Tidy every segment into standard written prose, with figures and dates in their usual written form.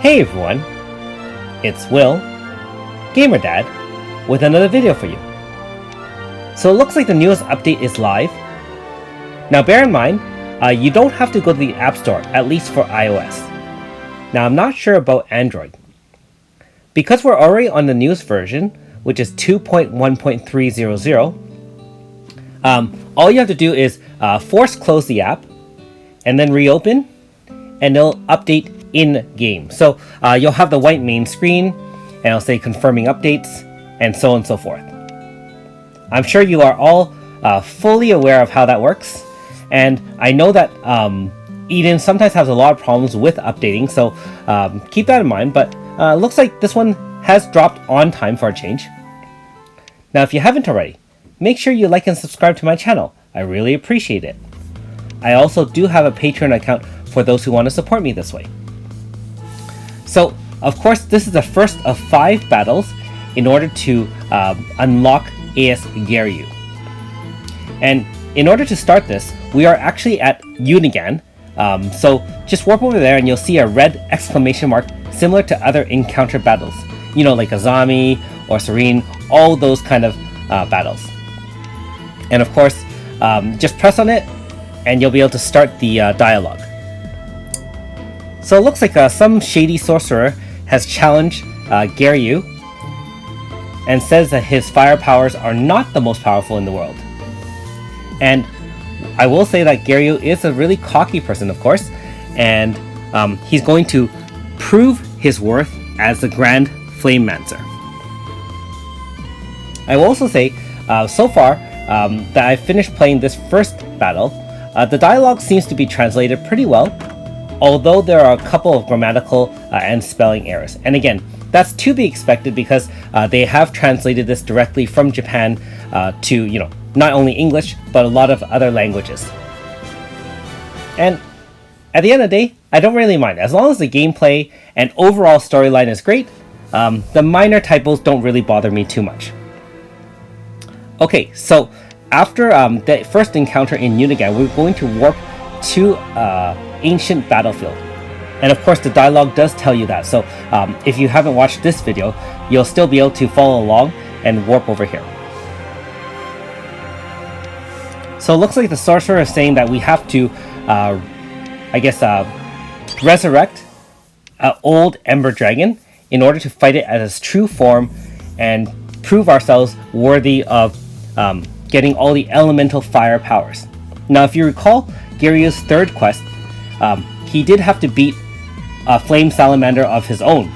Hey everyone, it's Will, Gamer Dad, with another video for you. So it looks like the newest update is live. Now bear in mind, you don't have to go to the App Store, at least for iOS. Now I'm not sure about Android. Because we're already on the newest version, which is 2.1.300, all you have to do is force close the app, and then reopen, and it'll update in-game. So you'll have the white main screen, and it'll say confirming updates, and so on and so forth. I'm sure you are all fully aware of how that works, and I know that Eden sometimes has a lot of problems with updating, so keep that in mind, but looks like this one has dropped on time for a change. Now if you haven't already, make sure you like and subscribe to my channel. I really appreciate it. I also do have a Patreon account for those who want to support me this way. So, of course, this is the first of 5 battles in order to unlock AS Gariyu. And in order to start this, we are actually at Unigan. So just warp over there and you'll see a red exclamation mark similar to other encounter battles. You know, like Azami or Serene, all those kind of battles. And of course, just press on it and you'll be able to start the dialogue. So it looks like some shady sorcerer has challenged Gariyu and says that his fire powers are not the most powerful in the world. And I will say that Gariyu is a really cocky person, of course, and he's going to prove his worth as the Grand Flamemancer. I will also say, so far, that I've finished playing this first battle, the dialogue seems to be translated pretty well, although there are a couple of grammatical and spelling errors. And again, that's to be expected because they have translated this directly from Japan to, you know, not only English, but a lot of other languages. And at the end of the day, I don't really mind. As long as the gameplay and overall storyline is great, the minor typos don't really bother me too much. Okay, so after the first encounter in Unigan, we're going to warp to ancient battlefield. And of course the dialogue does tell you that, so if you haven't watched this video, you'll still be able to follow along and warp over here. So it looks like the sorcerer is saying that we have to, I guess, resurrect an old Ember dragon in order to fight it at its true form and prove ourselves worthy of getting all the elemental fire powers. Now if you recall Gariyu's third quest, he did have to beat a flame salamander of his own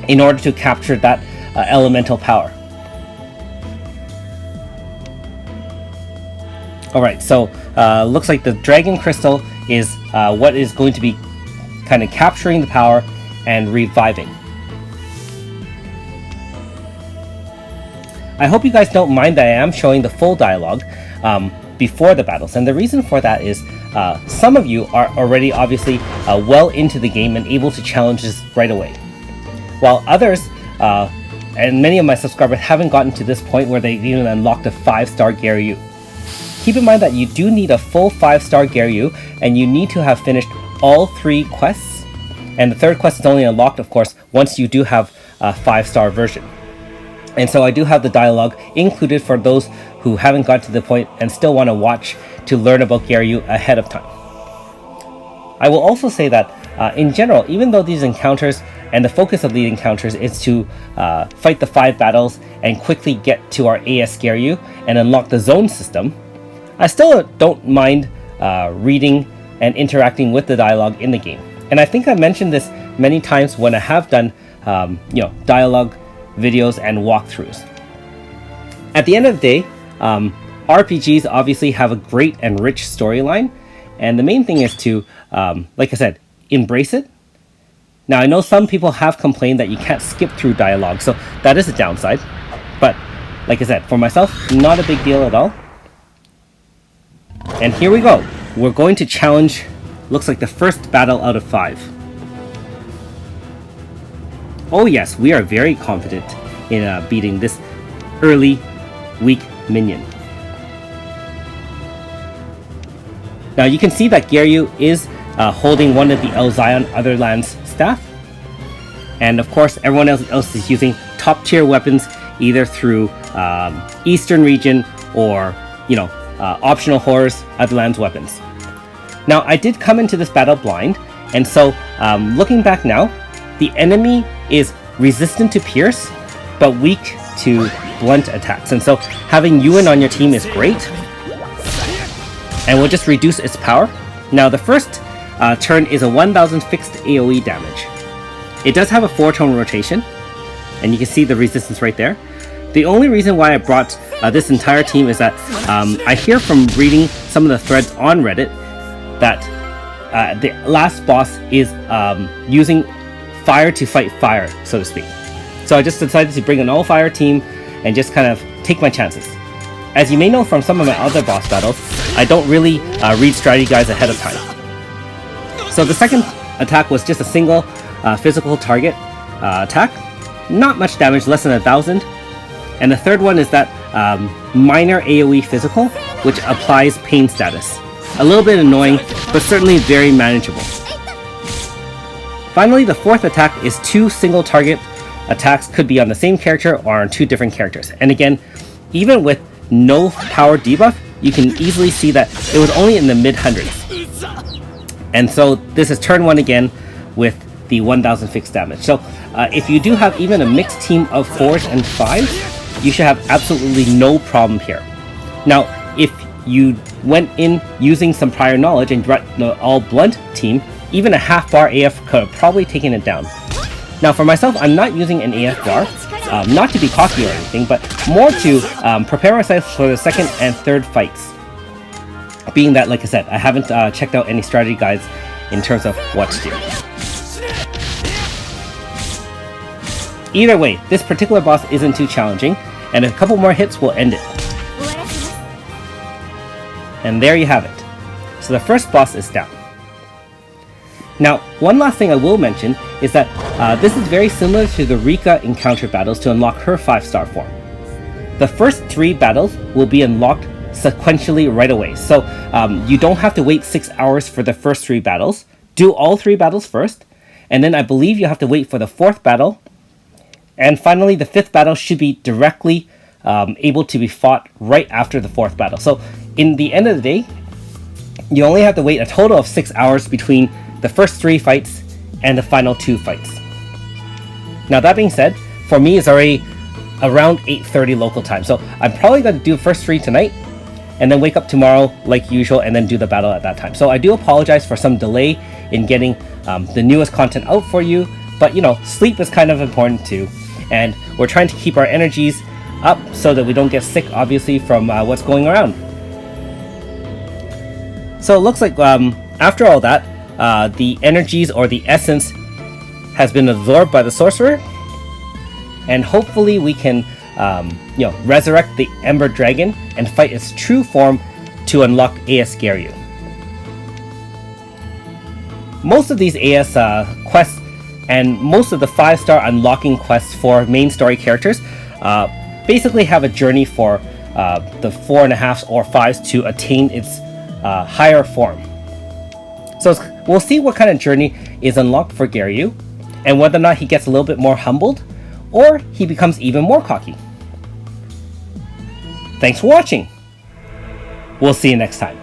in order to capture that elemental power. Alright, so looks like the dragon crystal is what is going to be kind of capturing the power and reviving. I hope you guys don't mind that I am showing the full dialogue before the battles, and the reason for that is some of you are already obviously well into the game and able to challenge this right away, while others and many of my subscribers haven't gotten to this point where they've even unlocked a 5-star Gariyu. Keep in mind that you do need a full 5-star Gariyu, and you need to have finished all 3 quests, and the third quest is only unlocked, of course, once you do have a 5-star version. And so I do have the dialogue included for those who haven't got to the point and still want to watch to learn about Gariyu ahead of time. I will also say that in general, even though these encounters and the focus of the encounters is to fight the 5 battles and quickly get to our AS Gariyu and unlock the zone system, I still don't mind reading and interacting with the dialogue in the game. And I think I mentioned this many times when I have done you know, dialogue videos and walkthroughs. At the end of the day, RPGs obviously have a great and rich storyline, and the main thing is to, like I said, embrace it. Now I know some people have complained that you can't skip through dialogue, so that is a downside, but like I said, for myself, not a big deal at all. And here we go. We're going to challenge, looks like the first battle out of 5. Oh yes, we are very confident in beating this early, weak minion. Now you can see that Gariyu is holding one of the Elzion Otherlands staff, And of course, everyone else is using top tier weapons, either through Eastern region or, optional horrors, Otherlands weapons. Now, I did come into this battle blind, and so looking back now, the enemy is resistant to pierce, but weak to blunt attacks. And so having Ewan on your team is great, and we'll just reduce its power. Now, the first turn is a 1000 fixed AoE damage. It does have a 4-tone rotation, and you can see the resistance right there. The only reason why I brought this entire team is that I hear from reading some of the threads on Reddit that the last boss is using fire to fight fire, so to speak. So I just decided to bring an all-fire team and just kind of take my chances. As you may know from some of my other boss battles, I don't really read strategy guides ahead of time. So the second attack was just a single physical target attack. Not much damage, less than 1000. And the third one is that minor AoE physical, which applies pain status. A little bit annoying, but certainly very manageable. Finally, the fourth attack is 2 single target attacks, could be on the same character or on 2 different characters. And again, even with no power debuff, you can easily see that it was only in the mid-hundreds. And so this is turn 1 again with the 1000 fixed damage. So if you do have even a mixed team of 4s and 5s, you should have absolutely no problem here. Now, if you went in using some prior knowledge and brought the all blunt team, even a half bar AF could have probably taken it down. Now for myself, I'm not using an AF bar, not to be cocky or anything, but more to prepare myself for the second and third fights. Being that, like I said, I haven't checked out any strategy guides in terms of what to do. Either way, this particular boss isn't too challenging, and a couple more hits will end it. And there you have it. So the first boss is down. Now, one last thing I will mention is that this is very similar to the Rika encounter battles to unlock her 5-star form. The first 3 battles will be unlocked sequentially right away, so you don't have to wait 6 hours for the first 3 battles. Do all 3 battles first, and then I believe you have to wait for the 4th battle, and finally the 5th battle should be directly able to be fought right after the 4th battle. So in the end of the day, you only have to wait a total of 6 hours between the first 3 fights and the final 2 fights. Now that being said, for me it's already around 8:30 local time, so I'm probably going to do the first 3 tonight and then wake up tomorrow like usual and then do the battle at that time. So I do apologize for some delay in getting the newest content out for you, but sleep is kind of important too, and we're trying to keep our energies up so that we don't get sick, obviously, from what's going around. So it looks like after all that, the energies or the essence has been absorbed by the sorcerer, and hopefully we can resurrect the Ember Dragon and fight its true form to unlock AS Gariyu. Most of these AS quests and most of the 5-star unlocking quests for main story characters basically have a journey for the 4.5s or 5s to attain its higher form. So we'll see what kind of journey is unlocked for Gariyu, and whether or not he gets a little bit more humbled, or he becomes even more cocky. Thanks for watching. We'll see you next time.